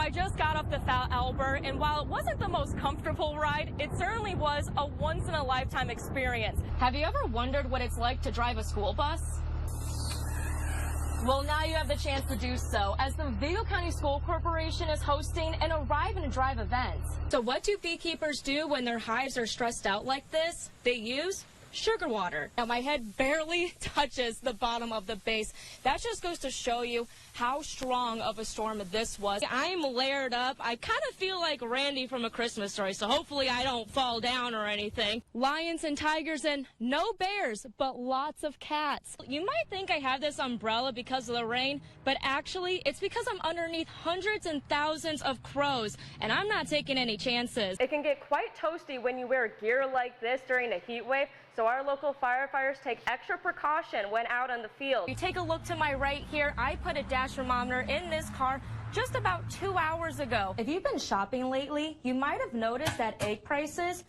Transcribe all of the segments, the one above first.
I just got off the Fat Albert, and while it wasn't the most comfortable ride, it certainly was a once-in-a-lifetime experience. Have you ever wondered what it's like to drive a school bus? Well, now you have the chance to do so, as the Vigo County School Corporation is hosting an Arrive and Drive event. So what do beekeepers do when their hives are stressed out like this? They use sugar water. Now, my head barely touches the bottom of the base. That just goes to show you how strong of a storm this was. I'm layered up. I kind of feel like Randy from A Christmas Story, so hopefully I don't fall down or anything. Lions and tigers and no bears, but lots of cats. You might think I have this umbrella because of the rain, but actually it's because I'm underneath hundreds and thousands of crows, and I'm not taking any chances. It can get quite toasty when you wear gear like this during a heat wave, so our local firefighters take extra precaution when out on the field. You take a look to my right here, I put a dash thermometer in this car just about 2 hours ago. If you've been shopping lately, you might have noticed that egg prices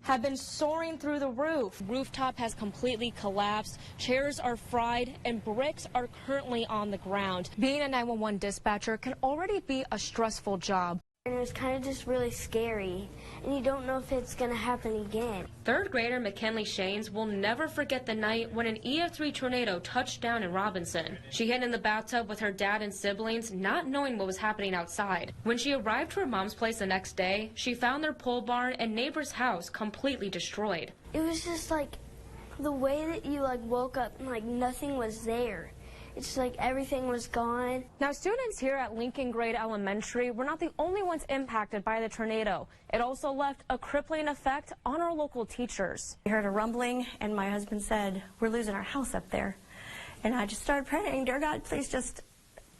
have been soaring through the roof. Rooftop has completely collapsed, chairs are fried, and bricks are currently on the ground. Being a 911 dispatcher can already be a stressful job. And it was kind of just really scary, and you don't know if it's going to happen again. Third grader McKinley Shanes will never forget the night when an EF3 tornado touched down in Robinson. She hid in the bathtub with her dad and siblings, not knowing what was happening outside. When she arrived to her mom's place the next day, she found their pole barn and neighbor's house completely destroyed. It was just like the way that you woke up and nothing was there. It's like everything was gone. Now, students here at Lincoln Grade Elementary were not the only ones impacted by the tornado. It also left a crippling effect on our local teachers. We heard a rumbling, and my husband said, "We're losing our house up there." And I just started praying, "Dear God, please just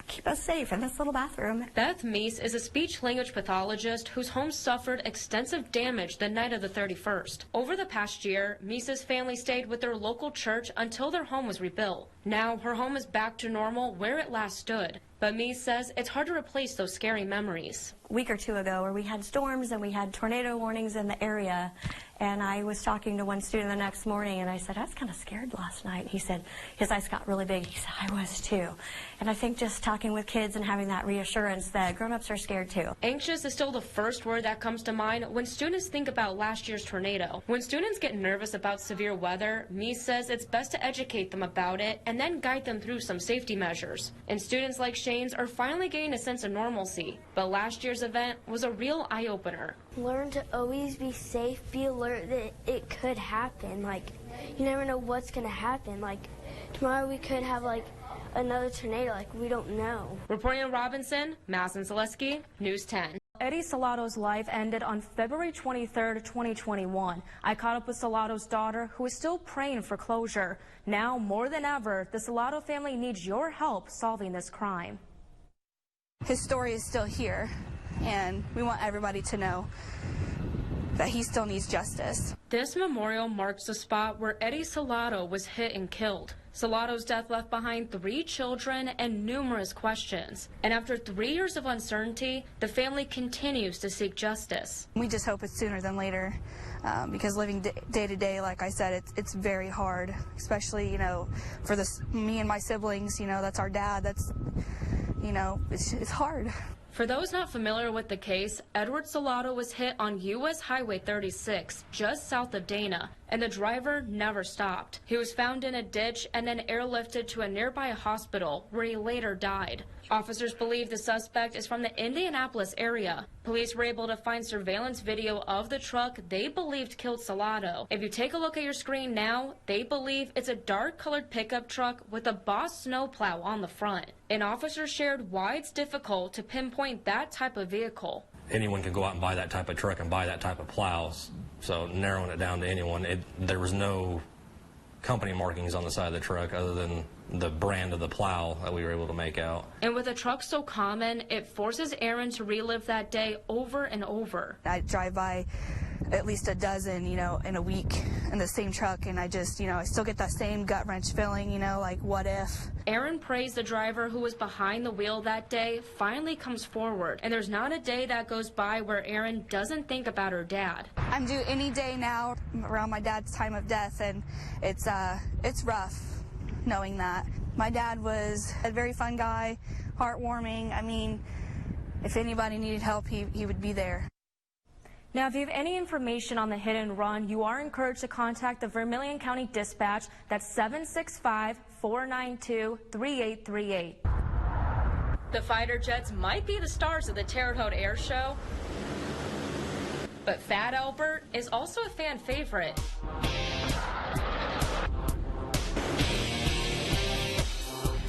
keep us safe in this little bathroom." Beth Meese is a speech-language pathologist whose home suffered extensive damage the night of the 31st. Over the past year, Meese's family stayed with their local church until their home was rebuilt. Now, her home is back to normal where it last stood. But Meese says it's hard to replace those scary memories. A week or two ago, where we had storms and we had tornado warnings in the area, and I was talking to one student the next morning, and I said, "I was kind of scared last night." He said, his eyes got really big. He said, "I was too." And I think just talking with kids and having that reassurance that grown-ups are scared too. Anxious is still the first word that comes to mind when students think about last year's tornado. When students get nervous about severe weather, Meese says it's best to educate them about it and then guide them through some safety measures. And students like Shane's are finally getting a sense of normalcy. But last year's event was a real eye-opener. Learn to always be safe, be alert that it could happen. You never know what's going to happen. Tomorrow we could have another tornado, we don't know. Reporting in Robinson, Madison Zaleski, News 10. Eddie Salato's life ended on February 23rd, 2021. I caught up with Salato's daughter, who is still praying for closure. Now, more than ever, the Salato family needs your help solving this crime. His story is still here, and we want everybody to know that he still needs justice. This memorial marks the spot where Eddie Salato was hit and killed. Salato's death left behind 3 children and numerous questions. And after 3 years of uncertainty, the family continues to seek justice. We just hope it's sooner than later, because living day to day, like I said, it's very hard, especially, for me and my siblings, that's our dad, that's, it's hard. For those not familiar with the case, Edward Salato was hit on U.S. Highway 36, just south of Dana, and the driver never stopped. He was found in a ditch and then airlifted to a nearby hospital, where he later died. Officers believe the suspect is from the Indianapolis area. Police were able to find surveillance video of the truck they believed killed Salato. If you take a look at your screen now, they believe it's a dark-colored pickup truck with a Boss snowplow on the front. And officers shared why it's difficult to pinpoint that type of vehicle. Anyone can go out and buy that type of truck and buy that type of plows, so narrowing it down to anyone, there was no company markings on the side of the truck other than the brand of the plow that we were able to make out. And with a truck so common, it forces Aaron to relive that day over and over. I drive by at least a dozen, in a week in the same truck, and I just, I still get that same gut wrench feeling, what if? Aaron prays the driver who was behind the wheel that day finally comes forward, and there's not a day that goes by where Aaron doesn't think about her dad. I'm due any day now around my dad's time of death, and it's rough knowing that. My dad was a very fun guy, heartwarming. if anybody needed help, he would be there. Now, if you have any information on the hit and run, you are encouraged to contact the Vermilion County Dispatch. That's 765-492-3838. The fighter jets might be the stars of the Terre Haute Air Show, but Fat Albert is also a fan favorite.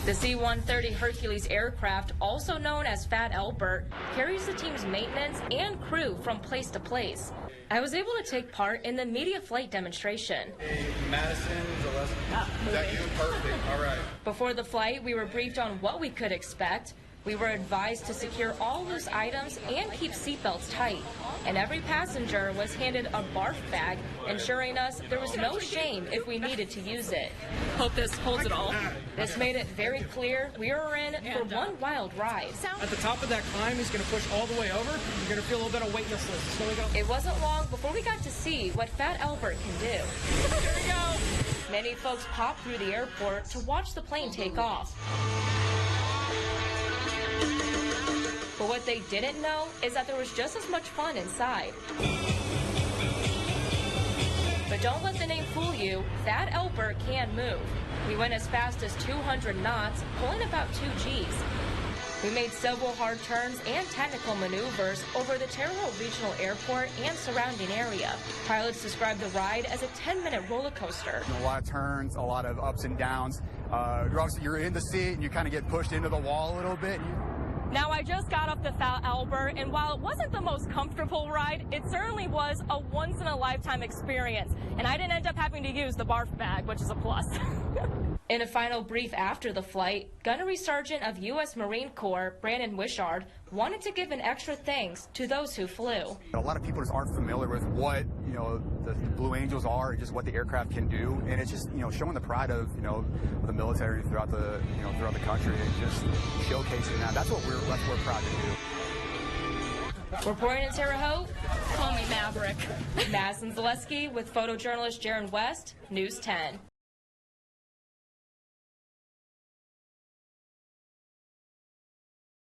The C-130 Hercules aircraft, also known as Fat Albert, carries the team's maintenance and crew from place to place. I was able to take part in the media flight demonstration. Hey, Madison Zaleski. Is that you? Perfect. All right. Before the flight, we were briefed on what we could expect. We were advised to secure all loose items and keep seatbelts tight. And every passenger was handed a barf bag, ensuring us there was no shame if we needed to use it. Hope this holds it all. This made it very clear we are in for one wild ride. At the top of that climb, he's going to push all the way over. You're going to feel a little bit of weightlessness. So we go. It wasn't long before we got to see what Fat Albert can do. Here we go. Many folks popped through the airport to watch the plane take off. But what they didn't know is that there was just as much fun inside. But don't let the name fool you, Fat Albert can move. We went as fast as 200 knots, pulling about 2 Gs. We made several hard turns and technical maneuvers over the Terre Haute Regional Airport and surrounding area. Pilots described the ride as a 10-minute roller coaster. A lot of turns, a lot of ups and downs. You're in the seat and you kind of get pushed into the wall a little bit. Now, I just got off the Fat Albert, and while it wasn't the most comfortable ride, it certainly was a once-in-a-lifetime experience. And I didn't end up having to use the barf bag, which is a plus. In a final brief after the flight, Gunnery Sergeant of U.S. Marine Corps, Brandon Wishart, wanted to give an extra thanks to those who flew. A lot of people just aren't familiar with what, the Blue Angels are, and just what the aircraft can do. And it's just, showing the pride of, the military throughout the, throughout the country, and just showcasing that. That's what we're proud to do. Reporting in Terre Haute, call me Maverick. Madison Zaleski with photojournalist Jaron West, News 10.